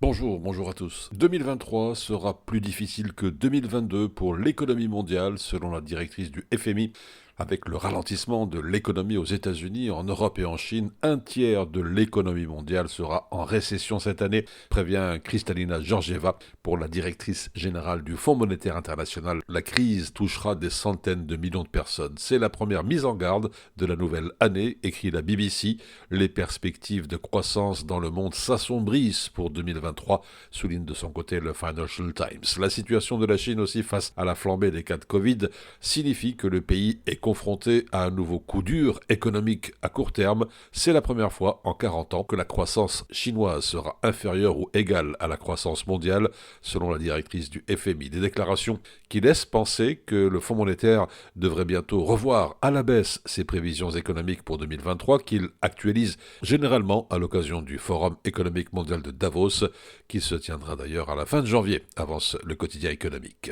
Bonjour à tous. 2023 sera plus difficile que 2022 pour l'économie mondiale, selon la directrice du FMI. Avec le ralentissement de l'économie aux États-Unis, en Europe et en Chine, un tiers de l'économie mondiale sera en récession cette année, prévient Kristalina Georgieva pour la directrice générale du Fonds monétaire international. La crise touchera des centaines de millions de personnes. C'est la première mise en garde de la nouvelle année, écrit la BBC. Les perspectives de croissance dans le monde s'assombrissent pour 2023, souligne de son côté le Financial Times. La situation de la Chine aussi face à la flambée des cas de Covid signifie que le pays est confronté à un nouveau coup dur économique à court terme. C'est la première fois en 40 ans que la croissance chinoise sera inférieure ou égale à la croissance mondiale, selon la directrice du FMI. Des déclarations qui laissent penser que le Fonds monétaire devrait bientôt revoir à la baisse ses prévisions économiques pour 2023, qu'il actualise généralement à l'occasion du Forum économique mondial de Davos, qui se tiendra d'ailleurs à la fin de janvier, avance le quotidien économique.